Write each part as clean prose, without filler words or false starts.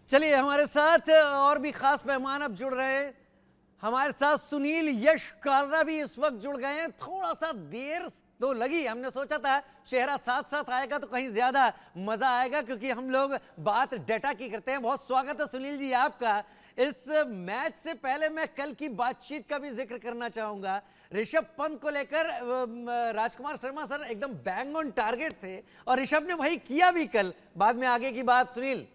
चलिए हमारे साथ और भी खास मेहमान अब जुड़ रहे हैं। हमारे साथ सुनील यश कालरा भी इस वक्त जुड़ गए हैं। थोड़ा सा देर तो लगी, हमने सोचा था चेहरा साथ साथ आएगा तो कहीं ज्यादा मजा आएगा, क्योंकि हम लोग बात डेटा की करते हैं। बहुत स्वागत है सुनील जी आपका। इस मैच से पहले मैं कल की बातचीत का भी जिक्र करना चाहूंगा। ऋषभ पंत को लेकर राजकुमार शर्मा सर एकदम बैंग ऑन टारगेट थे और ऋषभ ने वही किया भी कल। बाद में आगे की बात सुनील।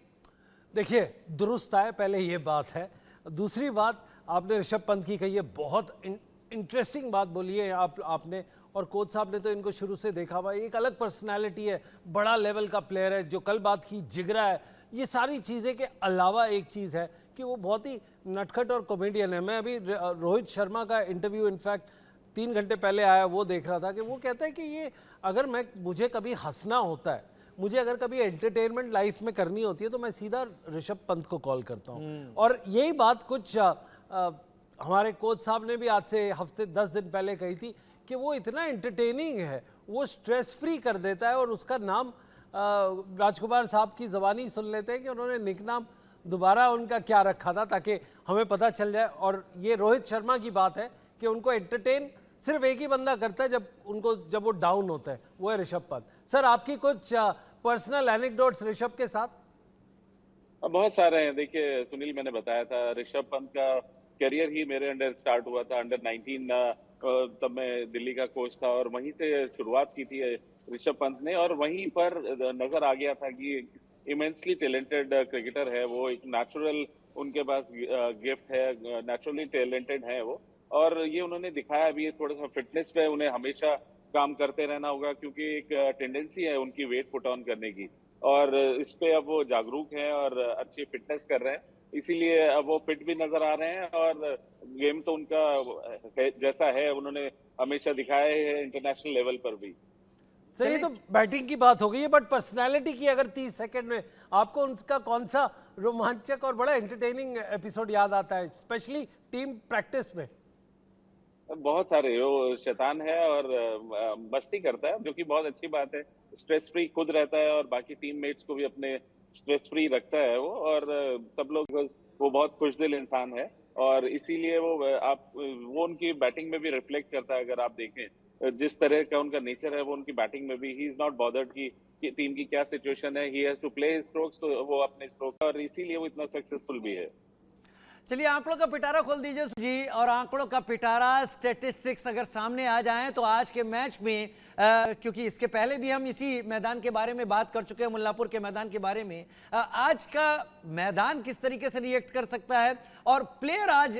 देखिए, दुरुस्त है, पहले ये बात है। दूसरी बात आपने ऋषभ पंत की कही है, बहुत इंटरेस्टिंग बात बोली है आपने। और कोच साहब ने तो इनको शुरू से देखा हुआ, एक अलग पर्सनालिटी है, बड़ा लेवल का प्लेयर है। जो कल बात की जिगरा है, ये सारी चीज़ें के अलावा एक चीज़ है कि वो बहुत ही नटखट और कॉमेडियन है। मैं अभी रोहित शर्मा का इंटरव्यू इनफैक्ट 3 घंटे पहले आया, वो देख रहा था कि वो कहता है कि ये अगर मुझे कभी हंसना होता है, मुझे अगर कभी एंटरटेनमेंट लाइफ में करनी होती है, तो मैं सीधा ऋषभ पंत को कॉल करता हूँ। और यही बात कुछ हमारे कोच साहब ने भी आज से हफ्ते 10 दिन पहले कही थी कि वो इतना एंटरटेनिंग है, वो स्ट्रेस फ्री कर देता है। और उसका नाम राजकुमार साहब की ज़बानी सुन लेते हैं कि उन्होंने निक नाम दोबारा उनका क्या रखा था, ताकि हमें पता चल जाए। और ये रोहित शर्मा की बात है कि उनको एंटरटेन सिर्फ एक ही बंदा करता है जब वो डाउन होता है, वो है ऋषभ पंत। सर, आपकी कुछ पर्सनल एनेक्डोट्स ऋषभ के साथ? बहुत सारे हैं। देखिए सुनील, मैंने बताया था ऋषभ पंत का करियर ही मेरे अंडर स्टार्ट हुआ था, अंडर 19। तब मैं दिल्ली का कोच था और वहीं से शुरुआत की थी ऋषभ पंत ने। और वहीं पर नजर आ गया था कि इमेंसली टैलेंटेड क्रिकेटर है वो, एक नेचुरल उनके पास गिफ्ट है, नेचुरली टैलेंटेड है वो। और ये उन्होंने दिखाया भी। थोड़ा सा फिटनेस पे उन्हें हमेशा काम करते रहना होगा, क्योंकि एक टेंडेंसी है उनकी वेट पुट ऑन करने की। और इस पे अब वो जागरूक हैं और अच्छी फिटनेस कर रहे हैं, इसीलिए अब वो फिट भी नजर आ रहे हैं। और गेम तो उनका जैसा है उन्होंने हमेशा दिखाया है इंटरनेशनल लेवल पर भी। सर, ये तो बैटिंग की बात हो गई है, बट पर्सनालिटी की अगर 30 सेकंड में आपको उनका कौन सा रोमांचक और बड़ा एंटरटेनिंग एपिसोड याद आता है, स्पेशली टीम प्रैक्टिस में? बहुत सारे। वो शैतान है और मस्ती करता है, जो कि बहुत अच्छी बात है। स्ट्रेस फ्री खुद रहता है और बाकी टीममेट्स को भी अपने स्ट्रेस फ्री रखता है वो। और सब लोग, वो बहुत खुशदिल इंसान है और इसीलिए वो उनकी बैटिंग में भी रिफ्लेक्ट करता है। अगर आप देखें जिस तरह का उनका नेचर है, वो उनकी बैटिंग में भी, ही इज नॉट बॉदर्ड कि टीम की क्या सिचुएशन है, he has to play strokes, तो वो अपने स्ट्रोक, और इसीलिए वो इतना सक्सेसफुल भी है। चलिए आंकड़ों का पिटारा खोल दीजिए जी। और आंकड़ों का पिटारा, स्टैटिस्टिक्स अगर सामने आ जाएं तो आज के मैच में क्योंकि इसके पहले भी हम इसी मैदान के बारे में बात कर चुके हैं, मुल्लापुर के मैदान के बारे में, आज का मैदान किस तरीके से रिएक्ट कर सकता है और प्लेयर आज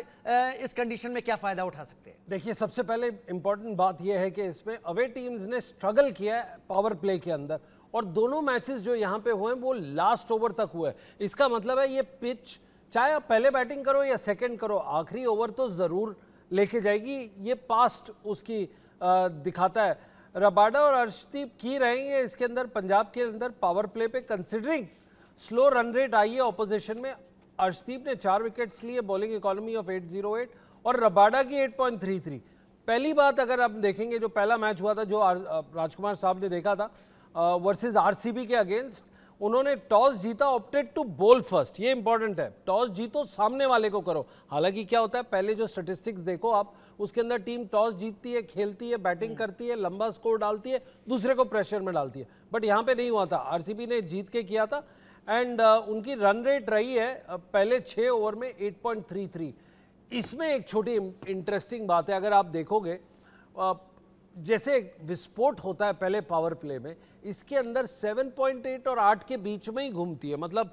इस कंडीशन में क्या फायदा उठा सकते हैं? देखिए, सबसे पहले इंपॉर्टेंट बात यह है कि इसमें अवे टीम्स ने स्ट्रगल किया है पावर प्ले के अंदर, और दोनों मैचेस जो यहाँ पे हुए हैं वो लास्ट ओवर तक हुए। इसका मतलब है ये पिच, चाहे आप पहले बैटिंग करो या सेकंड करो, आखिरी ओवर तो जरूर लेके जाएगी। ये पास्ट उसकी दिखाता है। रबाडा और अर्शदीप की रहेंगे इसके अंदर, पंजाब के अंदर पावर प्ले पे, considering slow run rate I है ऑपोजिशन में। अर्शदीप ने 4 विकेट्स लिए, बॉलिंग इकोनॉमी ऑफ 808, और रबाडा की 8.33। पहली बात अगर आप देखेंगे, जो पहला मैच हुआ था, जो राजकुमार साहब ने देखा था वर्सेस आरसीबी के अगेंस्ट, उन्होंने टॉस जीता, ऑप्टेड टू बोल फर्स्ट। ये इंपॉर्टेंट है, टॉस जीतो, सामने वाले को करो। हालांकि क्या होता है, पहले जो स्टैटिस्टिक्स देखो आप, उसके अंदर टीम टॉस जीतती है, खेलती है, बैटिंग करती है, लंबा स्कोर डालती है, दूसरे को प्रेशर में डालती है। बट यहाँ पे नहीं हुआ था, आरसीबी ने जीत के किया था। एंड उनकी रन रेट रही है पहले 6 ओवर में 8.33। इसमें एक छोटी इंटरेस्टिंग बात है, अगर आप देखोगे जैसे विस्फोट होता है पहले पावर प्ले में, इसके अंदर 7.8 और 8 के बीच में ही घूमती है। मतलब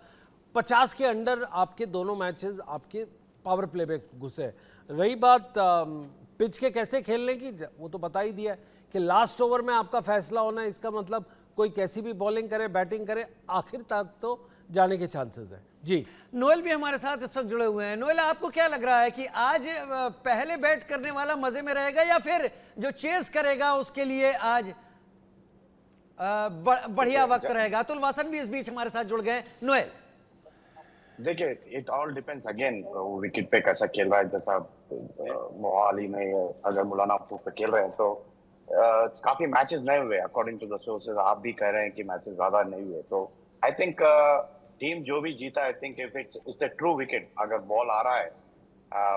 50 के अंडर आपके दोनों मैचेस आपके पावर प्ले में घुसे। रही बात पिच के कैसे खेलने की, वो तो बता ही दिया है कि लास्ट ओवर में आपका फैसला होना है। इसका मतलब कोई कैसी भी बॉलिंग करे, बैटिंग करे, आखिर तक तो जाने के चांसेस है। जी, नोएल भी हमारे साथ इस वक्त जुड़े हुए हैं। नोएल, आपको क्या लग रहा है कि आज पहले बैट करने वाला मजे में रहेगा या फिर जो चेस करेगा उसके लिए आज बढ़िया वक्त रहेगा? अतुल वासन भी इस बीच हमारे साथ जुड़ गए। नोएल, देखिए, it all depends again, wicket पे कैसा खेल रहा है। जैसा मोहाली में अगर मौलाना पे खेल रहे हैं तो काफी मैचेस नहीं हुए अकॉर्डिंग टू द सोर्सेज। आप भी कह रहे हैं कि मैचेस ज्यादा नहीं हुए, तो आई थिंक टीम जो भी जीता, I think if it's a true wicket, अगर बॉल आ रहा है,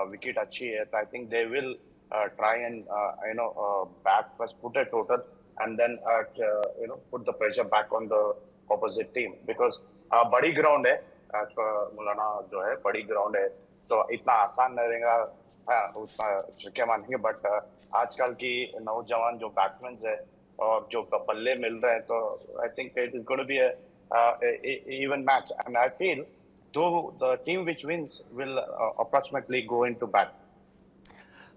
विकेट अच्छी है, तो I think they will try and bat first, put a total and then put the pressure back on the opposite team, because बड़ी ground है, मुलाना जो है बड़ी ग्राउंड है, तो इतना आसान नहीं रहेगा, उतना छक्के मारेंगे, बट आजकल की नौजवान जो बैट्समैन है और जो बल्ले मिल रहे हैं, तो I think it is going to be even match, and I feel though the team which wins will approximately go into bat.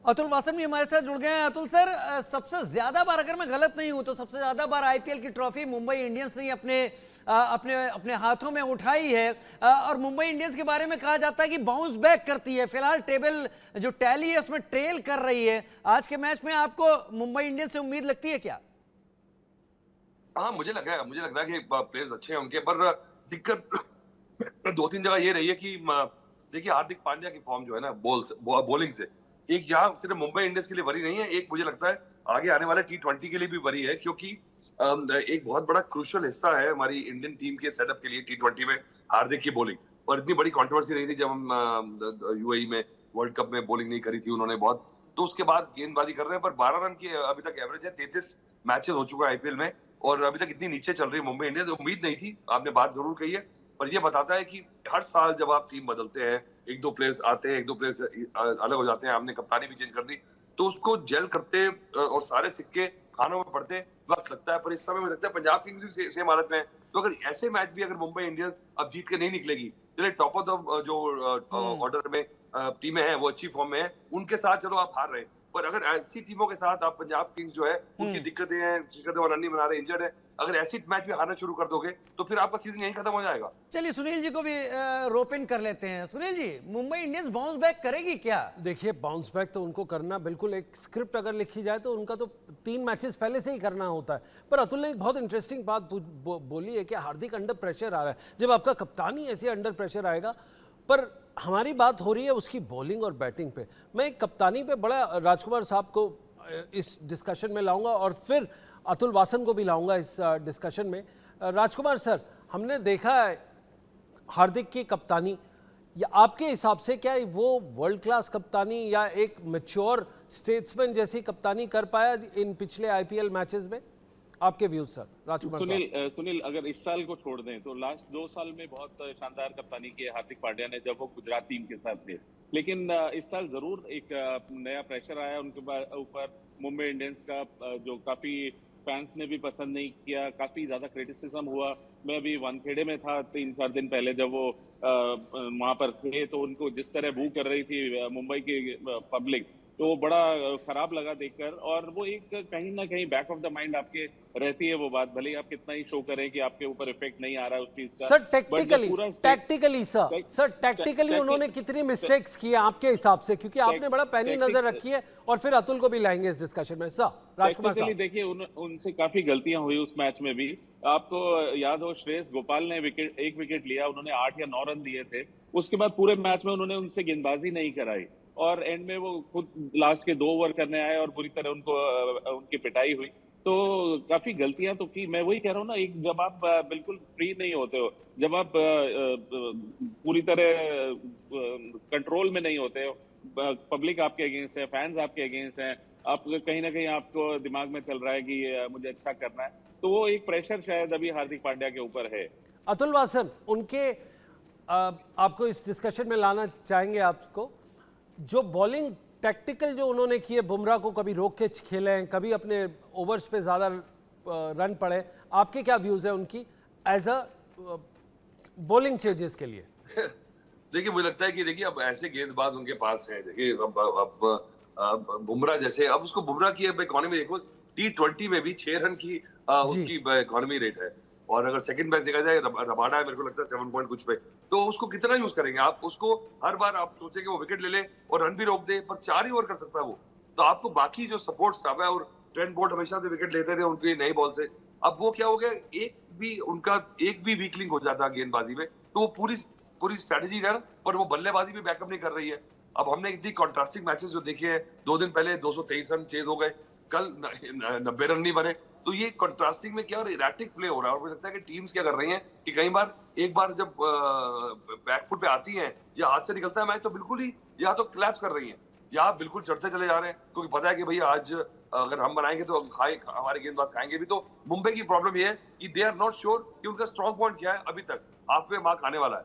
Atul Wassan भी हमारे साथ जुड़ गए हैं। अतुल सर, सबसे ज्यादा बार, अगर मैं गलत नहीं हूं तो सबसे ज्यादा बार आईपीएल की ट्रॉफी मुंबई इंडियंस ने अपने अपने अपने हाथों में उठाई है, और मुंबई इंडियंस के बारे में कहा जाता है कि बाउंस बैक करती है। फिलहाल टेबल जो टैली है उसमें ट्रेल कर रही है। आज के मैच में आपको मुंबई इंडियंस से उम्मीद लगती है क्या? हाँ, मुझे लग रहा है कि प्लेयर्स अच्छे हैं उनके, पर दिक्कत दो तीन जगह ये रही है कि देखिए हार्दिक पांड्या की फॉर्म जो है ना बॉलिंग से, एक यहाँ सिर्फ मुंबई इंडियंस के लिए वरी नहीं है, एक मुझे लगता है आगे आने वाले T20 के लिए भी वरी है, क्योंकि एक बहुत बड़ा क्रूशियल हिस्सा है हमारी इंडियन टीम के सेटअप के लिए T20 में हार्दिक की बॉलिंग। और इतनी बड़ी कंट्रोवर्सी रही थी जब हम यूएई में वर्ल्ड कप में बॉलिंग नहीं करी थी उन्होंने बहुत, तो उसके बाद गेंदबाजी कर रहे हैं, पर 12 रन की अभी तक एवरेज है, 33 मैचेस हो चुका है आईपीएल में, और अभी तक इतनी नीचे चल रही है मुंबई इंडियंस। उम्मीद नहीं थी, आपने बात जरूर कही है, पर ये बताता है कि हर साल जब आप टीम बदलते हैं, एक दो प्लेयर्स आते हैं, एक दो प्लेयर्स अलग हो जाते हैं, आपने कप्तानी भी चेंज कर दी, तो उसको जेल करते और सारे सिक्के खानों में पड़ते वक्त लगता है। पर इस समय में लगता है पंजाब किंग्स भी सेम हालत में है, तो अगर ऐसे मैच भी अगर मुंबई इंडियंस अब जीत के नहीं निकलेगी, चलिए टॉप ऑफ द जो ऑर्डर में टीमें हैं वो अच्छी फॉर्म में है, उनके साथ चलो आप हार रहे हैं, पर अगर ऐसी टीमों के साथ आप पंजाब किंग्स जो है उनकी दिक्कतें हैं, रन नहीं बना रहे, इंजर्ड है, अगर ऐसी मैच भी हारना शुरू कर दोगे तो फिर आपका सीजन यहीं खत्म हो जाएगा। चलिए सुनील जी को भी रोप इन कर लेते हैं। Sunil ji, Mumbai Indians bounce back करेगी क्या? देखिए, बाउंस बैक तो उनको करना बिल्कुल, एक स्क्रिप्ट अगर लिखी जाए तो उनका तो 3 मैचेस पहले से ही करना होता है। पर अतुल ने एक बहुत इंटरेस्टिंग बात बोली है कि हार्दिक अंडर प्रेशर आ रहा है। जब आपका कप्तानी ऐसे अंडर प्रेशर आएगा, पर हमारी बात हो रही है उसकी बॉलिंग और बैटिंग पे। मैं एक कप्तानी पे बड़ा राजकुमार साहब को इस डिस्कशन में लाऊंगा और फिर अतुल वासन को भी लाऊंगा इस डिस्कशन में। राजकुमार सर, हमने देखा है हार्दिक की कप्तानी, या आपके हिसाब से क्या वो वर्ल्ड क्लास कप्तानी या एक मैच्योर स्टेट्समैन जैसी कप्तानी कर पाया इन पिछले आईपीएल मैचेस में? आपके व्यूज सर, राजकुमार साहब। सुनील, अगर इस साल को छोड़ दें तो लास्ट 2 साल में बहुत शानदार कप्तानी की हार्दिक पांड्या ने, जब वो गुजरात टीम के साथ थे। लेकिन इस साल जरूर एक नया प्रेशर आया उनके ऊपर। मुंबई इंडियंस का जो काफी फैंस ने भी पसंद नहीं किया, काफी ज्यादा क्रिटिसिज्म हुआ। मैं अभी वानखेड़े में था 3-4 दिन पहले, जब वो वहां पर थे, तो उनको जिस तरह बू कर रही थी मुंबई की पब्लिक, तो बड़ा खराब लगा देखकर। और वो एक कहीं ना कहीं बैक ऑफ द माइंड आपके रहती है वो बात, भले ही आप कितना ही शो करें कि आपके ऊपर इफेक्ट नहीं आ रहा है उस चीज का। सर टैक्टिकली उन्होंने कितनी मिस्टेक्स की आपके हिसाब से? क्योंकि आपने बड़ा पैनी नजर रखी है, और फिर अतुल को भी लाएंगे इस डिस्कशन में। सर राजकुमार साहब, देखिए उनसे काफी गलतियां हुई उस मैच में भी। आपको याद हो, श्रेयस गोपाल ने एक विकेट लिया, उन्होंने 8 या 9 रन दिए थे। उसके बाद पूरे मैच में उन्होंने उनसे गेंदबाजी नहीं कराई, और एंड में वो खुद लास्ट के 2 ओवर करने आए और पूरी तरह उनकी पिटाई हुई। तो काफी गलतियां तो की। मैं वही कह रहा हूँ ना, एक जब आप बिल्कुल फ्री नहीं होते हो, जब आप पूरी तरह कंट्रोल में नहीं होते हो, पब्लिक आपके अगेंस्ट है, फैंस आपके अगेंस्ट हैं, आप कहीं ना कहीं आपको दिमाग में चल रहा है कि मुझे अच्छा करना है, तो वो एक प्रेशर शायद अभी हार्दिक पांड्या के ऊपर है। अतुल वासन, उनके आपको इस डिस्कशन में लाना चाहेंगे आपको, जो बॉलिंग टैक्टिकल जो उन्होंने किए, बुमराह को कभी रोक के खेले हैं, कभी अपने ओवर्स पे ज्यादा रन पड़े, आपके क्या व्यूज है उनकी एज अ बॉलिंग चेंजेस के लिए? देखिए, मुझे लगता है कि देखिए अब ऐसे गेंदबाज उनके पास हैं। देखिए अब बुमराह जैसे, अब उसको बुमराह की अब इकोनॉमी देखो, T20 में भी 6 रन की उसकी इकोनॉमी रेट है, और अगर सेकंड मैच देखा जाए रबाडा है, मेरे को लगता है 7 पॉइंट कुछ पे, तो उसको कितना यूज करेंगे आप? उसको हर बार आप सोचेंगे वो विकेट ले ले और रन भी रोक दे, पर 4 ही ओवर कर सकता है वो, तो आपको बाकी जो सपोर्ट स्टाफ है, और ट्रेंट बोल्ट हमेशा से विकेट लेते थे उनकी नई बॉल से, अब वो क्या हो गया, एक भी वीक लिंक हो जाता गेंदबाजी में, तो वो पूरी स्ट्रेटेजी है, पर वो बल्लेबाजी भी बैकअप नहीं कर रही है। अब हमने इतनी कॉन्ट्रास्टिंग मैचेस जो देखे हैं, 2 दिन पहले 223 रन चेज हो गए, कल 90 रन नहीं बने, तो ये कंट्रास्टिंग में क्या और इरेटिक प्ले हो रहा है और मुझे लगता है कि टीम्स क्या कर रही हैं कि कई बार एक बार जब बैकफुट पे आती हैं या हाथ से निकलता है मैच तो बिल्कुल ही या तो क्लैप्स कर रही हैं या बिल्कुल चढ़ते चले जा रहे हैं क्योंकि पता है कि भैया आज अगर हम बनाएंगे तो हमारे गेंदबाज खाएंगे भी। तो मुंबई की प्रॉब्लम ये है कि दे आर नॉट श्योर कि उनका स्ट्रॉन्ग पॉइंट क्या है। अभी तक हाफवे मार्क आने वाला है